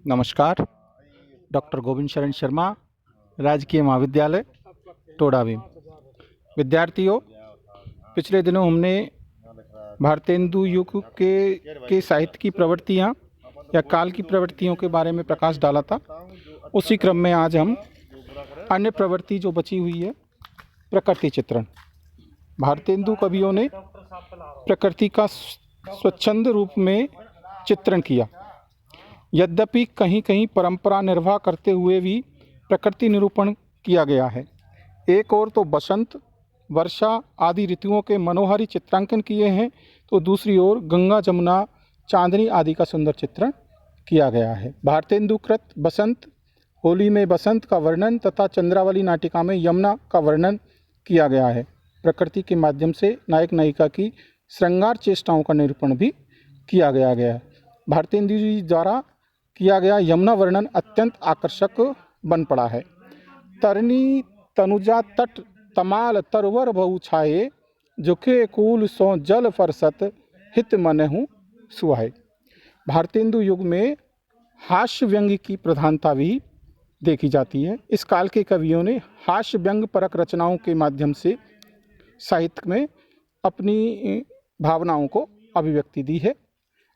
नमस्कार। डॉक्टर गोविंद शरण शर्मा, राजकीय महाविद्यालय टोडाभीम। विद्यार्थियों, पिछले दिनों हमने भारतेंदु युग के साहित्य की प्रवृत्तियाँ या काल की प्रवृत्तियों के बारे में प्रकाश डाला था। उसी क्रम में आज हम अन्य प्रवृत्ति जो बची हुई है, प्रकृति चित्रण। भारतेंदु कवियों ने प्रकृति का स्वच्छंद रूप में चित्रण किया। यद्यपि कहीं कहीं परंपरा निर्वाह करते हुए भी प्रकृति निरूपण किया गया है। एक ओर तो बसंत, वर्षा आदि ऋतुओं के मनोहारी चित्रांकन किए हैं, तो दूसरी ओर गंगा, जमुना, चांदनी आदि का सुंदर चित्रण किया गया है। भारतेंदुकृत बसंत, होली में बसंत का वर्णन तथा चंद्रावली नाटिका में यमुना का वर्णन किया गया है। प्रकृति के माध्यम से नायक नायिका की श्रृंगार चेष्टाओं का निरूपण भी किया गया है। भारतेंदु जी द्वारा किया गया यमुना वर्णन अत्यंत आकर्षक बन पड़ा है। तरनी तनुजा तट तमाल तरवर बहु छाए, झुके कूल सो जल फरसत हित मनहु सुहाए। भारतेंदु युग में हास्य व्यंग्य की प्रधानता भी देखी जाती है। इस काल के कवियों ने हास्य व्यंग्य परक रचनाओं के माध्यम से साहित्य में अपनी भावनाओं को अभिव्यक्ति दी है।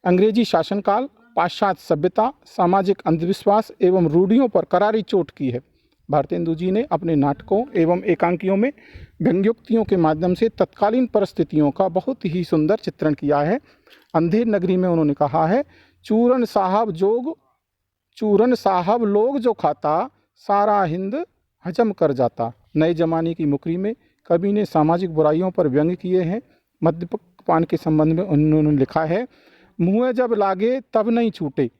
अंग्रेजी शासनकाल, पाश्चात्य सभ्यता, सामाजिक अंधविश्वास एवं रूढ़ियों पर करारी चोट की है। भारतेंदु जी ने अपने नाटकों एवं एकांकियों में व्यंग्योक्तियों के माध्यम से तत्कालीन परिस्थितियों का बहुत ही सुंदर चित्रण किया है। अंधेर नगरी में उन्होंने कहा है, चूरन साहब लोग जो खाता, सारा हिंद हजम कर जाता। नए जमाने की मुकरी में कवि ने सामाजिक बुराइयों पर व्यंग्य किए हैं। मद्यपान के संबंध में उन्होंने लिखा है, मुँह जब लागे तब नहीं छूटे,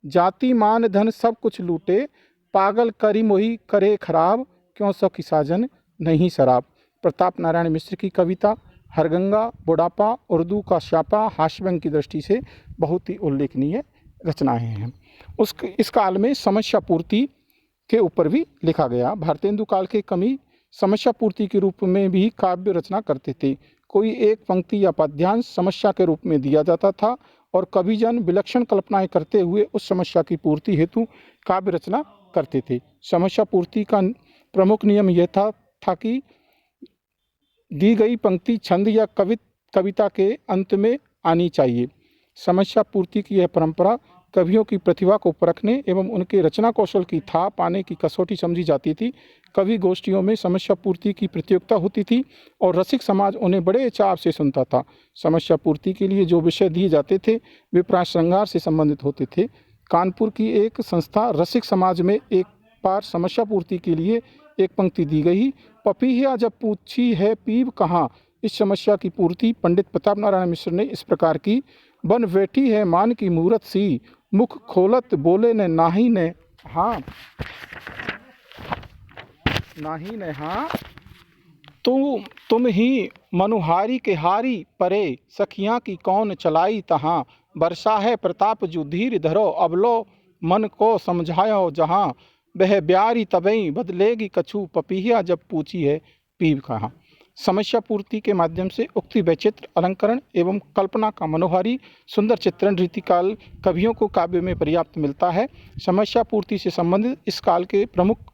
जाति मान धन सब कुछ लूटे, पागल करी मोही करे खराब, क्यों सखी साजन नहीं शराब। प्रताप नारायण मिश्र की कविता हरगंगा, बुढ़ापा, उर्दू का श्यापा हास्यव्यंग्य की दृष्टि से बहुत ही उल्लेखनीय रचनाएं हैं। इस काल में समस्या पूर्ति के ऊपर भी लिखा गया। भारतेंदु काल के कवि समस्या पूर्ति के रूप में भी काव्य रचना करते थे। कोई एक पंक्ति या पद्यांश समस्या के रूप में दिया जाता था और कविजन विलक्षण कल्पनाएं करते हुए उस समस्या की पूर्ति हेतु काव्य रचना करते थे। समस्या पूर्ति का प्रमुख नियम यह था कि दी गई पंक्ति छंद या कविता के अंत में आनी चाहिए। समस्या पूर्ति की यह परंपरा कवियों की प्रतिभा को परखने एवं उनके रचना कौशल की था पाने की कसौटी समझी जाती थी। कवि गोष्ठियों में समस्या पूर्ति की प्रतियोगिता होती थी और रसिक समाज उन्हें बड़े चाव से सुनता था। समस्या पूर्ति के लिए जो विषय दिए जाते थे वे प्राय श्रृंगार से संबंधित होते थे। कानपुर की एक संस्था रसिक समाज में एक बार समस्या पूर्ति के लिए एक पंक्ति दी गई, पपीहा जब पूछी है पीब कहाँ। इस समस्या की पूर्ति पंडित प्रताप नारायण मिश्र ने इस प्रकार की, बन बैठी है मान की मूरत सी, मुख खोलत बोले ने नाही ने हाँ, नाही ने हाँ, तुम ही मनुहारी के हारी परे, सखियाँ की कौन चलाई तहाँ। वर्षा है प्रताप जो धीर धरो, अबलो मन को समझायो जहाँ। वह ब्यारी तबई बदलेगी कछु, पपीहा जब पूछी है पीब कहाँ। समस्या पूर्ति के माध्यम से उक्ति वैचित्र, अलंकरण एवं कल्पना का मनोहारी सुंदर चित्रण रीतिकाल कवियों को काव्य में पर्याप्त मिलता है। समस्या पूर्ति से संबंधित इस काल के प्रमुख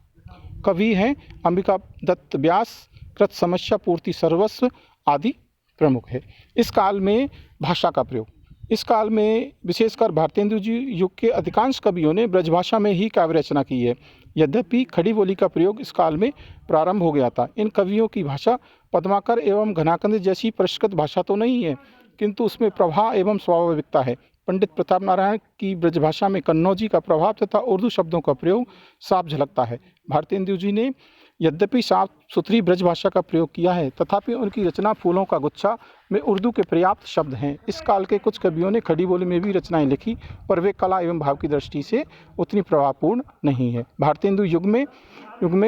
कवि हैं अंबिका दत्त व्यास कृत समस्या पूर्ति सर्वस्व आदि प्रमुख है। इस काल में भाषा का प्रयोग, इस काल में विशेषकर भारतेंदु जी युग के अधिकांश कवियों ने ब्रजभाषा में ही काव्य रचना की है। यद्यपि खड़ी बोली का प्रयोग इस काल में प्रारंभ हो गया था। इन कवियों की भाषा पद्माकर एवं घनाकंद जैसी परिष्कृत भाषा तो नहीं है, किंतु उसमें प्रभाव एवं स्वाभाविकता है। पंडित प्रताप नारायण की ब्रजभाषा में कन्नौजी का प्रभाव तथा उर्दू शब्दों का प्रयोग साफ झलकता है। भारतेंदु जी ने यद्यपि साफ सुथरी ब्रजभाषा का प्रयोग किया है, तथापि उनकी रचना फूलों का गुच्छा में उर्दू के पर्याप्त शब्द हैं। इस काल के कुछ कवियों ने खड़ी बोली में भी रचनाएं लिखी, पर वे कला एवं भाव की दृष्टि से उतनी प्रभावपूर्ण नहीं है। भारतेंदु युग में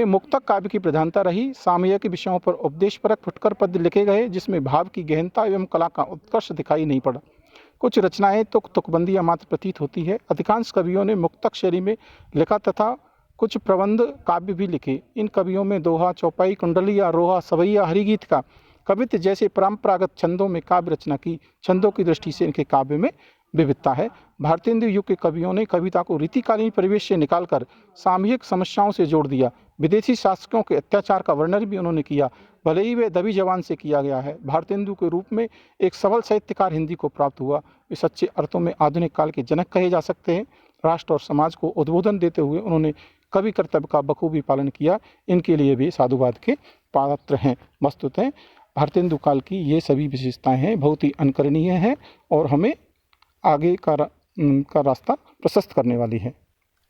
मुक्तक काव्य की प्रधानता रही। सामयिक विषयों पर उपदेशपरक फुटकर पद्य लिखे गए, जिसमें भाव की गहनता एवं कला का उत्कर्ष दिखाई नहीं पड़ा। कुछ रचनाएं तुकबंदियाँ मात्र प्रतीत होती है। अधिकांश कवियों ने मुक्तक शैली में लिखा तथा कुछ प्रबंध काव्य भी लिखे। इन कवियों में दोहा, चौपाई, कुंडली या रोहा, सवैया, हरिगीत का कवित्व जैसे परंपरागत छंदों में काव्य रचना की। छंदों की दृष्टि से इनके काव्य में विविधता है। भारतेंदु युग के कवियों ने कविता को रीतिकालीन परिवेश से निकालकर सामूहिक समस्याओं से जोड़ दिया। विदेशी शासकों के अत्याचार का वर्णन भी उन्होंने किया, भले ही वे दबी जबान से किया गया है। भारतेंदु के रूप में एक सबल साहित्यकार हिंदी को प्राप्त हुआ। वे सच्चे अर्थों में आधुनिक काल के जनक कहे जा सकते हैं। राष्ट्र और समाज को उद्बोधन देते हुए उन्होंने कवि कर्तव्य का बखूबी पालन किया। इनके लिए भी साधुवाद के पात्र हैं। वस्तुतः भारतेंदु काल की ये सभी विशेषताएं हैं, बहुत ही अनुकरणीय हैं और हमें आगे का रास्ता प्रशस्त करने वाली है।